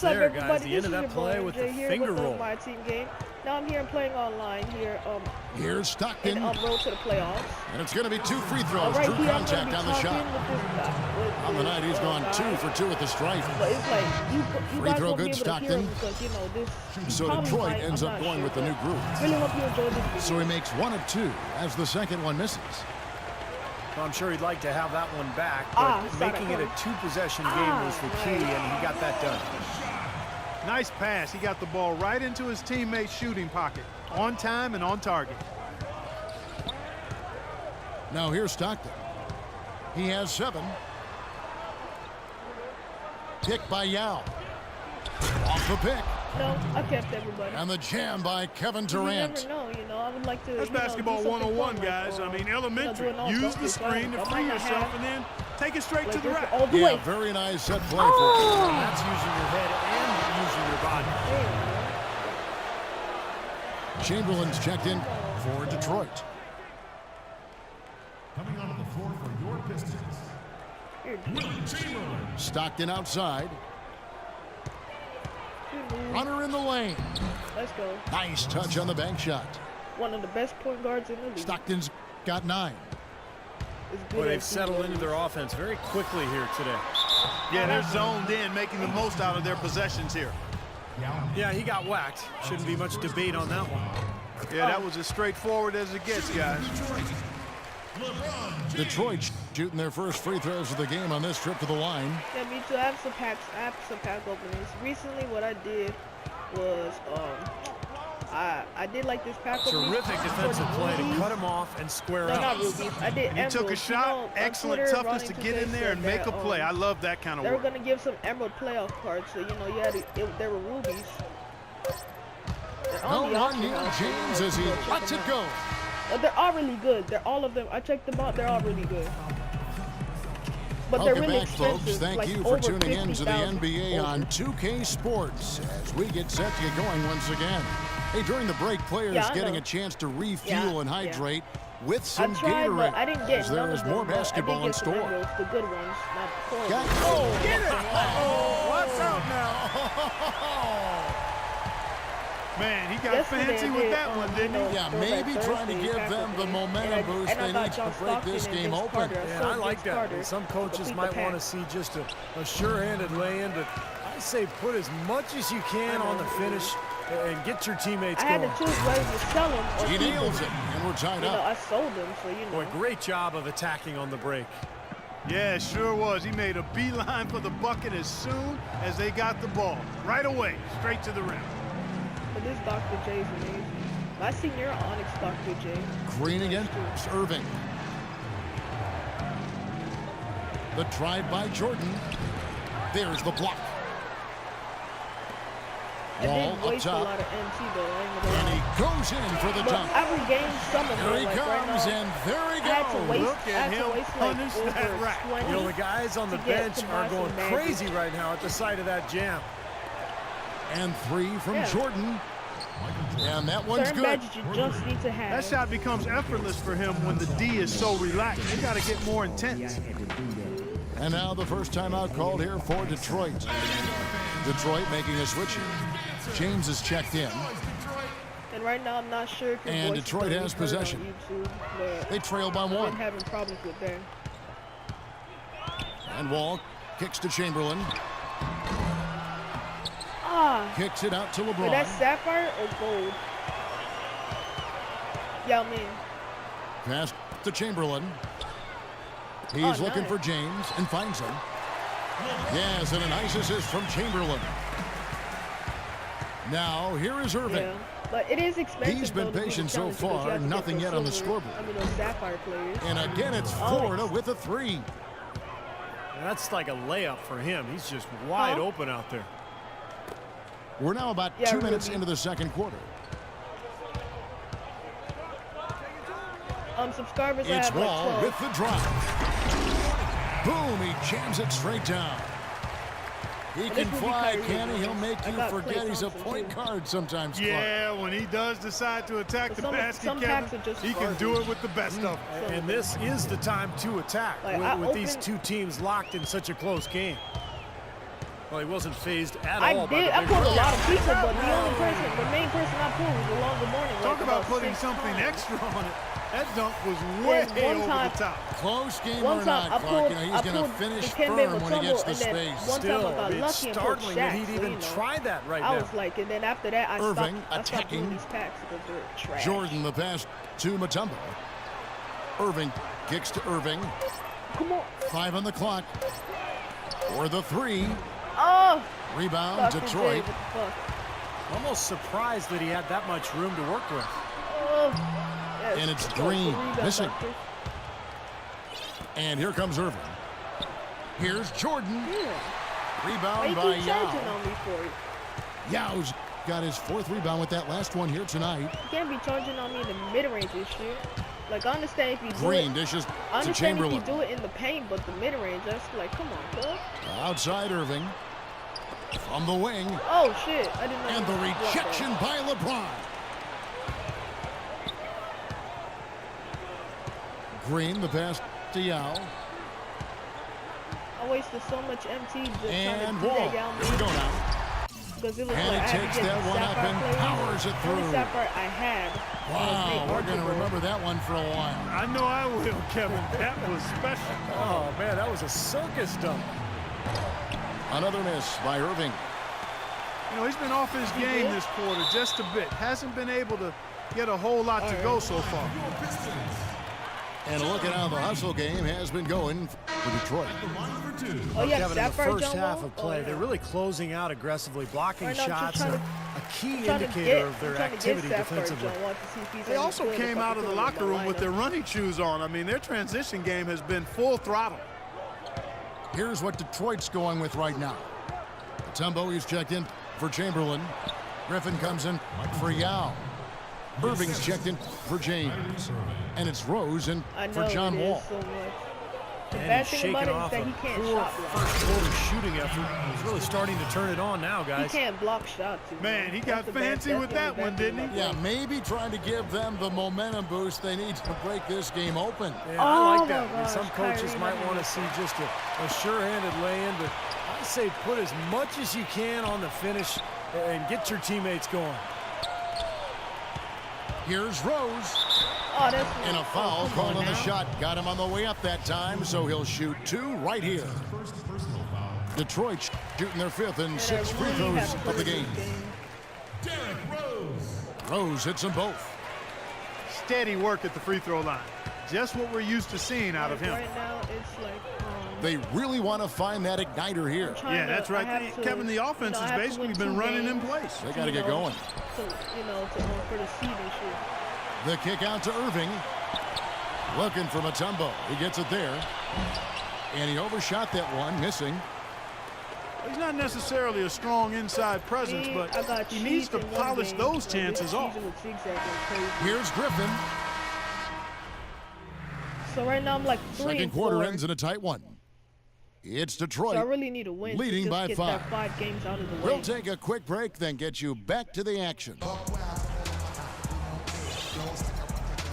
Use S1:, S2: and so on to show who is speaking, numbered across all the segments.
S1: there,
S2: everybody?
S1: guys. The end
S2: This
S1: of
S2: is
S1: that
S2: your
S1: play
S2: boy
S1: with
S2: MJ
S1: the
S2: here
S1: finger
S2: with
S1: roll.
S2: my team game. Now I'm here and playing online here.
S3: Here's Stockton.
S2: And road to the playoffs.
S3: And it's going to be 2 free throws.
S2: Right
S3: True
S2: here, I'm
S3: contact
S2: gonna
S3: on
S2: be
S3: the
S2: talking
S3: shot.
S2: with this guy,
S3: On the night, he's gone 2 for 2 at the stripe.
S2: But it's like you
S3: Free
S2: guys
S3: throw
S2: won't be
S3: good,
S2: able to hear
S3: Stockton.
S2: him because you know this.
S3: So
S2: probably
S3: Detroit
S2: might,
S3: ends
S2: I'm
S3: up
S2: not
S3: going
S2: sure,
S3: with the new
S2: but
S3: group.
S2: Really hope you enjoyed this video.
S3: So he makes 1 of 2 as the second one misses.
S1: Well, I'm sure he'd like to have that one back, but making it a 2-possession game was the key, and he got that done.
S4: Nice pass. He got the ball right into his teammate's shooting pocket. On time and on target.
S3: Now here's Stockton. He has 7. Pick by Yao. Off the pick.
S2: No, I kept everybody.
S3: And the jam by Kevin
S2: You
S3: Durant.
S2: never know, you know. I would like to.
S4: That's
S2: you know,
S4: basketball
S2: do something
S4: 101,
S2: fun,
S4: guys.
S2: like,
S4: I mean, elementary.
S2: doing all
S4: Use the
S2: buckets.
S4: screen to
S2: I
S4: free
S2: might not
S4: yourself
S2: have,
S4: and then take it straight to the
S2: this
S4: rack.
S2: all the
S3: Yeah,
S2: way.
S3: very nice set play for
S2: Oh!
S3: him.
S1: That's using your head and using your body.
S3: Chamberlain's checked in for Detroit.
S5: Coming onto the floor for your Pistons, Will Chamberlain.
S3: Stockton outside. Runner in the lane.
S2: Let's go.
S3: Nice touch on the bank shot.
S2: One of the best point guards in the league.
S3: Stockton's got 9.
S2: As good
S1: Well, they've
S2: as he
S1: settled
S2: is.
S1: into their offense very quickly here today.
S4: Yeah, they're zoned in, making the most out of their possessions here.
S1: Yeah, he got whacked. Shouldn't be much debate on that one.
S4: Yeah, that was as straightforward as it gets, guys.
S3: Detroit shooting their first free throws of the game on this trip to the line.
S2: Yeah, me too. I have some pack openings. Recently, what I did was I did like this pack opening.
S1: Terrific defensive play to cut him off and square
S2: No, not
S1: out.
S2: rubies. I did
S4: And he took a
S2: emeralds.
S4: shot.
S2: You know, on
S4: Excellent
S2: Twitter,
S4: toughness to
S2: Ronnie
S4: get in
S2: Tuesday
S4: there and
S2: said
S4: make a
S2: that,
S4: play. I love that kind of
S2: They were
S4: work.
S2: gonna give some emerald playoff cards, so you know you had there were rubies.
S3: No one near James as he lets it go.
S2: They're all really good. They're all of them. I checked them out. They're all really good. But they're
S3: Welcome
S2: really
S3: back,
S2: expensive.
S3: folks. Thank
S2: like
S3: you for
S2: over
S3: tuning in to the
S2: 50,000
S3: NBA
S2: over.
S3: on 2K Sports as we get set to get going once again. Hey, during the break, players
S2: Yeah, I
S3: getting
S2: know.
S3: a chance to refuel and
S2: Yeah.
S3: hydrate with
S2: I
S3: some
S2: tried,
S3: Gatorade.
S2: but I didn't get
S3: as there
S2: none
S3: is
S2: of
S3: more
S2: them, but I
S3: basketball
S2: did
S3: in
S2: get some
S3: store.
S2: emeralds, the good ones, not horrible.
S3: Get it!
S4: Oh, watch out now. Man, he got
S2: Yesterday
S4: fancy
S2: I
S4: with
S2: did,
S4: that one, didn't he?
S3: Yeah,
S2: Throwback
S3: maybe trying to
S2: Thursday
S3: give
S2: pack
S3: them the
S2: opening,
S3: momentum
S2: and I-
S3: boost
S2: and I
S3: they
S2: got
S3: need to
S2: John
S3: break
S2: Stockton
S3: this
S2: and
S3: game
S2: Vince
S3: open.
S2: Carter.
S1: Yeah,
S2: So
S1: I like
S2: Vince
S1: that.
S2: Carter
S1: And some
S2: to
S1: coaches
S2: complete
S1: might
S2: the
S1: want to
S2: pack.
S1: see just a sure-handed lay-in, but I say put as much as you can on the finish and get your teammates
S2: I had
S1: going.
S2: to choose whether to sell them or
S3: He
S2: keep
S3: nails
S2: them.
S3: it, and we're tied
S2: You know,
S3: up.
S2: I sold them, so you know.
S1: Boy, great job of attacking on the break.
S4: Yeah, sure was. He made a beeline for the bucket as soon as they got the ball. Right away, straight to the rim.
S2: But this Dr. J is amazing. My senior Onyx Dr. J.
S3: Green against Irving. The drive by Jordan. There's the block.
S2: I
S3: Wall
S2: didn't
S3: up
S2: waste a
S3: top.
S2: lot of MT though. I ain't gonna
S3: And
S2: lie.
S3: he goes in for the
S2: But
S3: dunk.
S2: I regained some of
S3: Here
S2: them.
S3: he
S2: Like right
S3: comes,
S2: now,
S3: and there he
S2: I had to
S3: goes.
S2: waste,
S4: Look
S2: I
S4: at
S2: had to
S4: him
S2: waste
S4: punish
S2: like
S4: that
S2: over
S4: rack.
S2: 20.
S1: You know, the guys on the
S2: to get
S1: bench
S2: to
S1: are
S2: buy
S1: going
S2: some magic.
S1: crazy right now at the sight of that jam.
S3: And 3 from
S2: Yeah.
S3: Jordan. And that one's
S2: Certain
S3: good.
S2: badges you just need to have.
S4: That shot becomes effortless for him when the D is so relaxed. They got to get more intense.
S3: And now the first timeout called here for Detroit. Detroit making a switch here. James is checked in.
S2: And right now, I'm not sure if your
S3: And
S2: voice is
S3: Detroit
S2: gonna be
S3: has
S2: heard
S3: possession.
S2: on YouTube, but
S3: They trail by
S2: I've been
S3: 1.
S2: having problems with that.
S3: And Wall kicks to Chamberlain.
S2: Ah,
S3: Kicks it out to
S2: wait,
S3: LeBron.
S2: that's sapphire or gold? Yeah, I mean,
S3: Pass to Chamberlain. He's
S2: Oh,
S3: looking
S2: nice.
S3: for James and finds him. Yes, and a nice assist from Chamberlain. Now, here is Irving.
S2: yeah. But it is expensive.
S3: He's been
S2: though, to do the
S3: patient so
S2: challenge because you
S3: far,
S2: have to get
S3: nothing
S2: those
S3: yet on the
S2: silver-
S3: scoreboard.
S2: I mean, those sapphire players.
S3: And again, it's
S2: Oh.
S3: Florida with a 3.
S1: That's like a layup for him. He's just wide
S2: Huh?
S1: open out there.
S3: We're now about
S2: Yeah,
S3: 2 minutes
S2: Ruby.
S3: into the second quarter.
S2: Subscribers, I
S3: It's
S2: have like
S3: Wall
S2: 12.
S3: with the drive. Boom, he jams it straight down. He
S2: This
S3: can
S2: will be
S3: fly,
S2: Kyrie
S3: can he? He'll
S2: Irving.
S3: make
S2: I
S3: you
S2: got
S3: forget
S2: Klay
S3: he's a
S2: Thompson,
S3: point
S2: too.
S3: guard sometimes, Clark.
S4: Yeah, when he does decide to attack
S2: But
S4: the
S2: some
S4: basket,
S2: packs are
S4: Kevin,
S2: just
S4: he can do
S2: garbage.
S4: it with the best of them.
S1: And this is the time to attack
S2: Like, I
S1: with these
S2: opened-
S1: two teams locked in such a close game. Well, he wasn't phased at
S2: I
S1: all.
S2: did.
S1: By
S2: I
S1: the
S2: pulled a
S1: big
S2: lot of people, but the main person I pulled was Alonzo Mourning.
S4: Talk
S2: like
S4: about
S2: about
S4: putting
S2: 6
S4: something
S2: times.
S4: extra on it. That dunk was way
S2: One
S4: over
S2: time-
S4: the top.
S3: Close game
S2: One
S3: or
S2: time
S3: not, Clark, you know, he's
S2: I
S3: going to
S2: pulled
S3: finish
S2: Dikembe
S3: firm when he gets
S2: Mutombo,
S3: the
S2: and then
S3: space.
S2: one time
S1: Still,
S2: I got
S1: it's
S2: lucky and pulled
S1: startling that
S2: Shaq,
S1: he'd
S2: so,
S1: even
S2: you know,
S1: try that right
S2: I
S1: there.
S2: was like, and then after that, I
S3: Irving
S2: stopped
S3: attacking.
S2: doing these packs because they're trash.
S3: Jordan the pass to Mutombo. Irving kicks to Irving.
S2: Come on.
S3: 5 on the clock. For the 3.
S2: Oh,
S3: Rebound,
S2: Dr. J,
S3: Detroit.
S2: what the fuck?
S1: Almost surprised that he had that much room to work with.
S2: Oh. Yes.
S3: And it's
S2: Go,
S3: Green,
S2: rebound,
S3: missing.
S2: Doctor.
S3: And here comes Irving. Here's Jordan.
S2: Yeah. Why
S3: Rebound
S2: you
S3: by
S2: keep charging
S3: Yao.
S2: on me for it?
S3: Yao's got his 4th rebound with that last one here tonight.
S2: You can't be charging on me in the mid-range and shit. Like, I understand if you do
S3: Green
S2: it.
S3: dishes
S2: I
S3: to
S2: understand if you
S3: Chamberlain.
S2: do it in the paint, but the mid-range, that's like, come on, cuz.
S3: Outside Irving. From the wing.
S2: Oh, shit. I didn't know.
S3: And the
S2: you could block that.
S3: rejection by LeBron. Green, the pass to Yao.
S2: I wasted so much MT just
S3: And
S2: trying to do
S3: Wall.
S2: that down
S3: Here we go now.
S2: because it was
S3: And
S2: like
S3: he
S2: I had
S3: takes
S2: to get
S3: that
S2: the
S3: one up
S2: Sapphire
S3: and
S2: players.
S3: powers it
S2: The only
S3: through.
S2: Sapphire I had
S3: Wow,
S2: was
S3: we're going to
S2: Nate
S3: remember that one for a while.
S4: I know I will, Kevin. That was special.
S1: Oh, man, that was a circus dunk.
S3: Another miss by Irving.
S4: You know, he's been off his game this quarter just a bit. Hasn't been able to get a whole lot to go so far.
S3: And look at how the hustle game has been going for Detroit.
S2: Oh, yeah,
S1: Kevin, in the
S2: Sapphire
S1: first
S2: John
S1: half
S2: Wall?
S1: of play,
S2: Oh, yeah.
S1: they're really closing out aggressively, blocking
S2: Right now, I'm
S1: shots,
S2: trying
S1: a
S2: to-
S1: key
S2: I'm trying to
S1: indicator
S2: get-
S1: of their
S2: I'm trying to get
S1: activity
S2: Sapphire
S1: defensively.
S2: John Wall to see if he's
S4: They
S2: any
S4: also
S2: good, if
S4: came
S2: I
S4: out
S2: can
S4: of the
S2: put him in
S4: locker
S2: my
S4: room with
S2: lineup.
S4: their running shoes on. I mean, their transition game has been full throttle.
S3: Here's what Detroit's going with right now. Mutombo, he's checked in for Chamberlain. Griffin comes in for Yao. Irving's checked in for James. And it's Rose in
S2: I know
S3: for John
S2: it
S3: Wall.
S2: is so much. The
S1: And
S2: bad
S1: he's
S2: thing about
S1: shaking
S2: it is
S1: off
S2: that
S1: a
S2: he can't
S1: poor
S2: shot block.
S1: first quarter shooting effort. He's really starting to turn it on now,
S2: He
S1: guys.
S2: can't block shots. you
S4: Man,
S2: know.
S4: he
S2: That's
S4: got
S2: the bad-
S4: fancy
S2: that's
S4: with
S2: the only
S4: that
S2: bad
S4: one,
S2: thing
S4: didn't he?
S2: about
S3: Yeah, maybe trying to give them the momentum boost they need to break this game open.
S1: Yeah,
S2: Oh,
S1: I like
S2: my
S1: that. I mean, some
S2: gosh,
S1: coaches
S2: Kyrie,
S1: might
S2: my
S1: want to see just a sure-handed lay-in, but I say put as much as you can on the finish and get your teammates going.
S3: Here's Rose.
S2: Oh, that's
S3: And a foul
S2: come
S3: called on the
S2: now.
S3: shot. Got him on the way up that time, so he'll shoot 2 right here. Detroit shooting their 5th and
S2: And
S3: 6th
S2: I
S3: free
S2: really
S3: throws
S2: have to
S3: of
S2: put
S3: the
S2: this
S3: game.
S5: Derrick Rose.
S3: Rose hits them both.
S4: Steady work at the free throw line. Just what we're used to seeing out of him.
S2: Right now, it's like.
S3: They really want to find that igniter here.
S2: trying
S4: Yeah,
S2: to-
S4: that's
S2: I
S4: right.
S2: have to-
S4: Kevin, the offense
S2: you know, I
S4: has
S2: have to
S4: basically
S2: win
S4: been
S2: 2
S4: running in
S2: games
S4: place.
S3: They got to
S2: you
S3: get
S2: know,
S3: going.
S2: For the seed and shit.
S3: The kick out to Irving. Looking for Mutombo. He gets it there. And he overshot that one, missing.
S4: He's not necessarily a strong inside presence,
S2: I
S4: but
S2: got
S4: he needs
S2: cheese
S4: to
S2: in one
S4: polish
S2: game,
S4: those
S2: so
S4: chances
S2: this
S4: off.
S2: season with zigzag went crazy.
S3: Here's Griffin.
S2: So right now I'm like 3
S3: Second
S2: and
S3: quarter
S2: 4.
S3: ends in a tight one. It's Detroit.
S2: So I really need a win.
S3: leading
S2: to just
S3: by
S2: get
S3: 5.
S2: That 5 games out of the way.
S3: We'll take a quick break, then get you back to the action.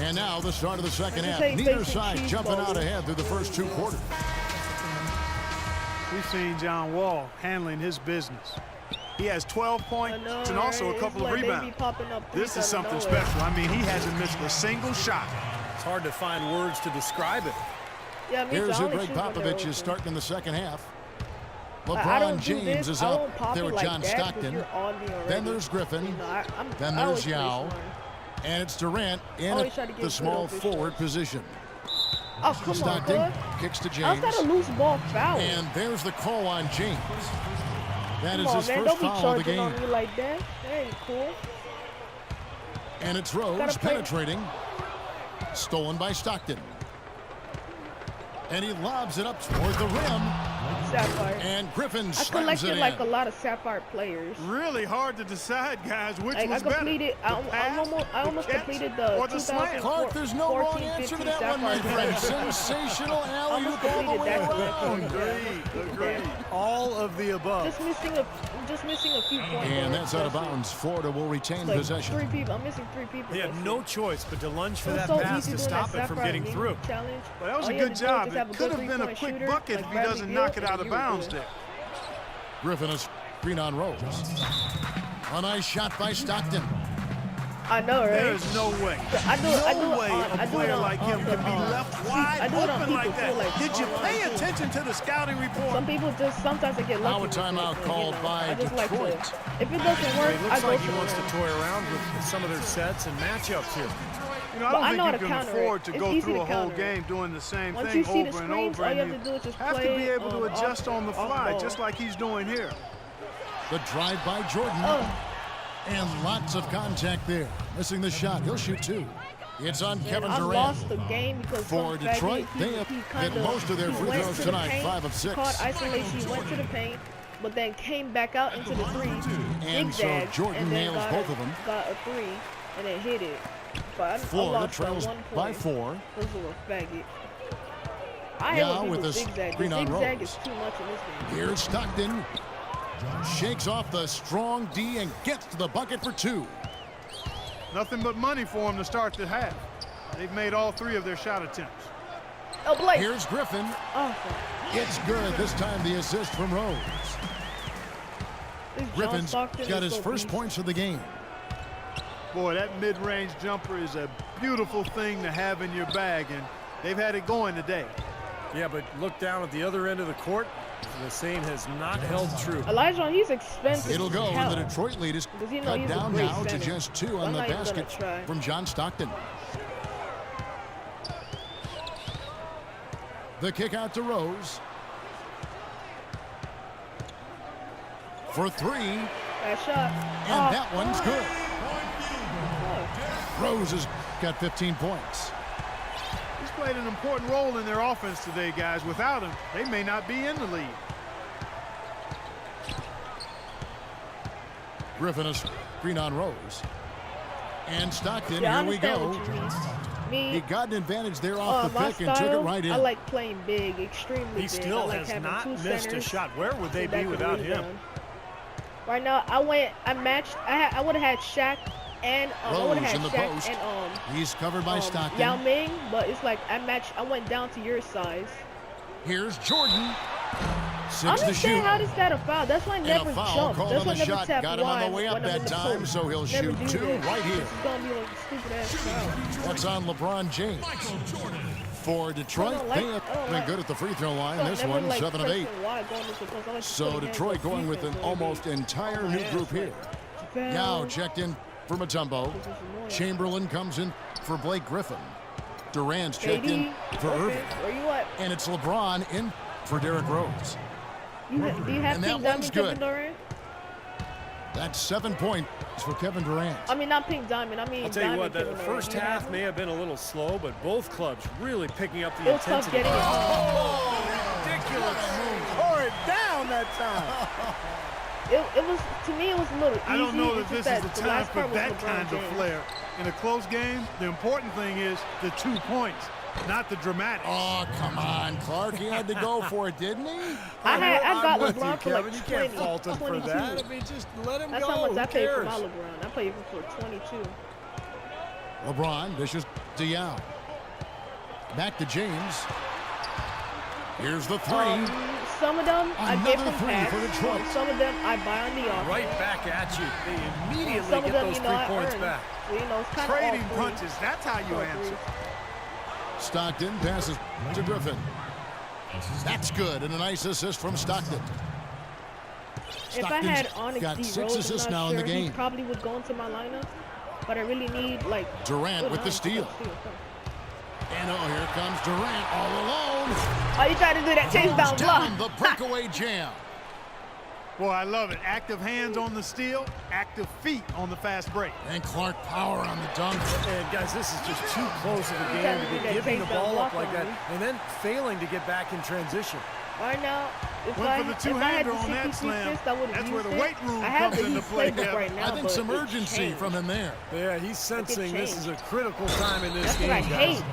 S3: And now the start of the second half.
S2: hate
S3: Neither
S2: facing
S3: side
S2: cheese
S3: jumping out
S2: balls.
S3: ahead through the first 2 quarters.
S4: We've seen John Wall handling his business. He has 12
S2: I
S4: points
S2: know,
S4: and also
S2: right?
S4: a couple
S2: It's
S4: of
S2: like they be
S4: rebounds.
S2: popping up
S4: This
S2: threes
S4: is
S2: out of
S4: something
S2: nowhere.
S4: special. I mean, he hasn't missed a single shot.
S1: It's hard to find words to describe it.
S2: Yeah, me too.
S3: Here's
S2: I
S3: who
S2: only
S3: Greg
S2: shoot when they're
S3: Popovich
S2: open.
S3: is starting in the second half.
S2: I
S3: LeBron
S2: don't do
S3: James
S2: this.
S3: is
S2: I
S3: up
S2: won't pop
S3: there
S2: it
S3: with
S2: like
S3: John
S2: that 'cause
S3: Stockton.
S2: you're on me already.
S3: Then there's Griffin.
S2: You know,
S3: Then
S2: I always
S3: there's Yao.
S2: waste mine.
S3: And it's Durant in
S2: Always try to
S3: at
S2: get
S3: the
S2: good
S3: small
S2: officials.
S3: forward position.
S2: Oh, come on,
S3: Stockton
S2: bud.
S3: kicks to
S2: How's
S3: James.
S2: that a loose ball foul?
S3: And there's the call on James. That
S2: Come
S3: is
S2: on,
S3: his
S2: man.
S3: first
S2: Don't be
S3: foul of the
S2: charging
S3: game.
S2: on me like that. That ain't cool.
S3: And it's Rose
S2: Gotta play-
S3: penetrating. Stolen by Stockton. And he lobs it up toward the rim.
S2: Sapphire.
S3: And Griffin
S2: I
S3: slams
S2: collected
S3: it
S2: like a
S3: in.
S2: lot of Sapphire players.
S4: Really hard to decide, guys, which
S2: Like, I
S4: was better.
S2: completed.
S4: The pass,
S2: I almost
S4: the catch,
S2: completed the
S4: or the slam.
S2: 2014,
S3: Clark, there's no wrong answer to that one, my friend.
S2: Sapphire.
S3: Sensational alley-oop
S2: Almost
S3: all the
S2: completed
S3: way
S2: that
S3: around.
S4: Agreed.
S1: All of the above.
S2: Just missing a few points.
S3: And that's out of bounds. Florida will retain
S2: Like
S3: possession.
S2: 3 people. I'm missing 3 people.
S1: They had
S2: That's
S1: no
S2: it.
S1: choice but to lunge for
S2: It was
S1: that
S2: so
S1: pass
S2: easy
S1: to
S2: doing
S1: stop
S2: that
S1: it from
S2: Sapphire
S1: getting
S2: League
S1: through.
S2: Challenge.
S4: Well, that was
S2: All
S4: a
S2: you had
S4: good
S2: to do was
S4: job.
S2: just have
S4: It
S2: a
S4: could
S2: good
S4: have been a
S2: three-point
S4: quick
S2: shooter,
S4: bucket
S2: like
S4: if he
S2: Bradley
S4: doesn't
S2: Beal,
S4: knock it
S2: and
S4: out of
S2: you were
S4: bounds
S2: good.
S4: there.
S3: Griffin, a screen on Rose. A nice shot by Stockton.
S2: I know, right?
S4: There's no way.
S2: I do
S4: way a player like him could be left wide open like that. Did you pay attention to the scouting report?
S2: Some people just sometimes they get lucky.
S3: Now a
S2: with
S3: timeout
S2: it,
S3: called by
S2: I just like
S3: Detroit.
S2: if it doesn't work,
S1: It
S2: I
S1: looks
S2: go
S1: like
S2: for
S1: he wants to
S2: it.
S1: toy around with some of their sets and matchups here.
S4: You know,
S2: But I
S4: I
S2: know
S4: don't
S2: how
S4: think
S2: to
S4: you can
S2: counter it.
S4: afford to
S2: It's
S4: go
S2: easy
S4: through
S2: to
S4: a whole
S2: counter it.
S4: game doing the same
S2: Once
S4: thing
S2: you see the
S4: over and
S2: screens,
S4: over,
S2: all you
S4: and
S2: have to do is just
S4: have to
S2: play,
S4: be able to adjust on the
S2: off
S4: fly,
S2: ball.
S4: just like he's doing here.
S3: The drive by Jordan. And lots of contact there. Missing the shot. He'll shoot 2. It's on Kevin
S2: I
S3: Durant.
S2: lost the game because
S3: For
S2: some faggot,
S3: Detroit,
S2: he
S3: they have
S2: kinda-
S3: hit most of their
S2: he
S3: free
S2: went
S3: throws
S2: to the
S3: tonight,
S2: paint,
S3: 5 of 6.
S2: Caught isolation, he went to the paint, but then came back out into the 3,
S3: And so
S2: zigzagged,
S3: Jordan
S2: and then
S3: nails
S2: got
S3: both of them.
S2: Got a 3, and then hit it. But I
S3: Florida
S2: lost by
S3: trails
S2: 1
S3: by
S2: point.
S3: 4.
S2: This is a faggot. I hate
S3: Now
S2: when
S3: with
S2: people
S3: a
S2: zigzag.
S3: screen
S2: The
S3: on
S2: zigzag
S3: Rose.
S2: is too much in this game.
S3: Here's Stockton. Shakes off the strong D and gets to the bucket for 2.
S4: Nothing but money for him to start the half. They've made all 3 of their shot attempts.
S2: Oh, Blake.
S3: Here's Griffin.
S2: Oh,
S3: It's good. This time the assist from Rose.
S2: this John
S3: Griffin's
S2: Stockton
S3: got
S2: is
S3: his
S2: so
S3: first
S2: beast.
S3: points of the game.
S4: Boy, that mid-range jumper is a beautiful thing to have in your bag, and they've had it going today.
S1: Yeah, but look down at the other end of the court. The same has not held true.
S2: Elijah, he's expensive.
S3: It'll go,
S2: as
S3: and
S2: hell.
S3: the Detroit lead is
S2: Because you know
S3: cut
S2: he's a
S3: down
S2: great
S3: now to
S2: center.
S3: just 2
S2: So
S3: on
S2: I'm
S3: the
S2: not even gonna
S3: basket
S2: try.
S3: from John Stockton. The kick out to Rose. For 3, and
S2: That shot.
S3: that one's good. Rose has got 15 points.
S4: He's played an important role in their offense today, guys. Without him, they may not be in the lead.
S3: Griffin a screen on Rose. And Stockton,
S2: Yeah, I
S3: here we
S2: understand
S3: go.
S2: what you mean.
S3: He
S2: Me,
S3: got an advantage there off the
S2: my
S3: pick and took it
S2: style,
S3: right in.
S2: I like playing big, extremely
S1: He
S2: big.
S1: still
S2: I like
S1: has
S2: having
S1: not
S2: 2
S1: missed a
S2: centers
S1: shot. Where would they
S2: that
S1: be
S2: can
S1: without him?
S2: rebound. Right now, I matched. I would have had Shaq and I would
S3: Rose
S2: have
S3: in the
S2: had
S3: post.
S2: Shaq and
S3: He's covered by Stockton.
S2: Yao Ming, but it's like I went down to your size.
S3: Here's Jordan.
S2: I
S3: 6 to
S2: understand
S3: shoot.
S2: how this that a foul. That's why I
S3: And
S2: never
S3: a foul
S2: jump.
S3: called
S2: That's
S3: on
S2: why I
S3: the
S2: never
S3: shot.
S2: tap
S3: Got him on the
S2: wide
S3: way up
S2: when I'm
S3: that
S2: in the
S3: time,
S2: post.
S3: so he'll
S2: Never
S3: shoot
S2: do
S3: 2
S2: that.
S3: right here.
S2: It's gonna be like a stupid ass foul.
S3: That's on LeBron James.
S5: Michael Jordan.
S3: For Detroit,
S2: I
S3: they
S2: don't
S3: have
S2: like-
S3: been good at the free throw line.
S2: So I
S3: This
S2: never
S3: one,
S2: like
S3: 7 of 8.
S2: pressing wide going into the post. I like to
S3: So
S2: put hands
S3: Detroit
S2: on
S3: going with
S2: defense
S3: an
S2: when
S3: almost
S2: they
S3: entire
S2: Oh,
S3: new
S2: yeah,
S3: group
S2: that's
S3: here.
S2: foul.
S3: Now checked in for Mutombo.
S2: This is annoying.
S3: Chamberlain comes in for Blake Griffin. Durant's checked in
S2: KD,
S3: for
S2: open.
S3: Irving.
S2: Where you at?
S3: And it's LeBron in for Derrick Rose.
S2: Do you have
S3: And that
S2: Pink
S3: one's
S2: Diamond, Kevin
S3: good.
S2: Durant?
S3: That's 7 points for Kevin Durant.
S2: I mean, not Pink Diamond. I mean,
S1: I'll tell you what,
S2: Diamond
S1: the
S2: Kevin Durant.
S1: first
S2: You have
S1: half
S2: him?
S1: may have been a little slow, but both clubs really picking up the
S2: It was tough
S1: intensity.
S2: getting it.
S1: Ridiculous move. Tore it down that time.
S2: It was, to me, it was a little easy.
S4: I don't know
S2: It's
S4: that
S2: just
S4: this is the
S2: the
S4: time
S2: last
S4: for
S2: part was
S4: that
S2: LeBron
S4: kind of
S2: James.
S4: flair. In a close game, the important thing is the 2 points, not the dramatics.
S3: Oh, come on, Clark. He had to go for it, didn't he?
S2: I got
S1: I'm with you,
S2: LeBron for
S1: Kevin.
S2: like
S1: You
S2: 20,
S1: can't fault him for
S2: 22.
S1: that. I mean, just let him
S2: That's
S1: go.
S2: how much
S1: Who
S2: I paid for
S1: cares?
S2: my LeBron. I paid for 22.
S3: LeBron dishes to Yao. Back to James. Here's the 3.
S2: Some of them I get
S3: Another
S2: from
S3: 3
S2: packs.
S3: for Detroit.
S2: Some of them I buy on the offer.
S1: Right back at you. They immediately
S2: Some of
S1: get
S2: them,
S1: those
S2: you know,
S1: 3
S2: I
S1: points
S2: earn.
S1: back.
S2: So, you know, it's kind
S4: Trading
S2: of
S4: punches, that's how you answer.
S3: Stockton passes to Griffin. That's good, and a nice assist from Stockton.
S2: If I had
S3: Stockton's
S2: Onyx
S3: got
S2: D.
S3: 6
S2: Rose,
S3: assists
S2: I'm
S3: now
S2: not
S3: in
S2: sure
S3: the
S2: he
S3: game.
S2: probably would go into my lineup, but I really need like
S3: Durant
S2: good
S3: with the
S2: Onyx
S3: steal.
S2: Come.
S3: And oh, here comes Durant all alone.
S2: Oh, you tried to do that chase down
S3: Down
S2: block.
S3: the breakaway jam.
S4: Boy, I love it. Active hands on the steal, active feet on the fast break.
S3: And Clark power on the dunk.
S1: And guys, this is just too close of a game
S2: gotta
S1: to
S2: do
S1: be
S2: that
S1: giving the
S2: chase down
S1: ball up
S2: block
S1: like that
S2: on me.
S1: and then failing to get back in transition.
S2: Right now, if
S4: Went
S2: I,
S4: for the
S2: if I had
S4: two-hander
S2: the
S4: on that
S2: 63
S4: slam.
S2: fist, I would have
S4: That's
S2: used
S4: where the
S2: it.
S4: weight room
S2: I have
S4: comes
S2: the
S4: into
S2: Heat
S4: play,
S2: playbook
S4: Kevin.
S2: right now,
S3: I think
S2: but
S3: some
S2: it
S3: urgency
S2: changed.
S3: from him there.
S1: Yeah, he's sensing this
S2: change.
S1: is a critical time in this
S2: That's
S1: game,
S2: what I
S1: guys.
S2: hate.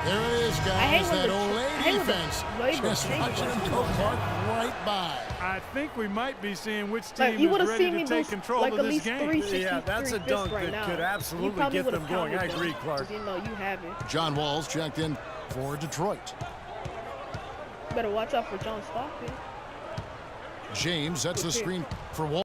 S3: There it is,
S2: hate
S3: guys.
S2: when
S3: That
S2: the-
S3: old
S2: I hate when the
S3: defense.
S2: label
S3: Just
S2: changes.
S3: watching him go Clark right by.
S4: I think we might be seeing which
S2: Like,
S4: team
S2: you
S4: is
S2: would have
S4: ready
S2: seen
S4: to
S2: me
S4: take
S2: do
S4: control
S2: like
S4: of
S2: at
S4: this
S2: least
S4: game.
S2: 363
S1: Yeah, that's a
S2: fists
S1: dunk
S2: right
S1: that
S2: now.
S1: could
S2: You
S1: absolutely
S2: probably
S1: get
S2: would've
S1: them going.
S2: counted
S1: I agree,
S2: them,
S1: Clark.
S2: 'cause you know you have it.
S3: John Wall's checked in for Detroit.
S2: Better watch out for John Stockton.
S3: James sets the screen for Wall.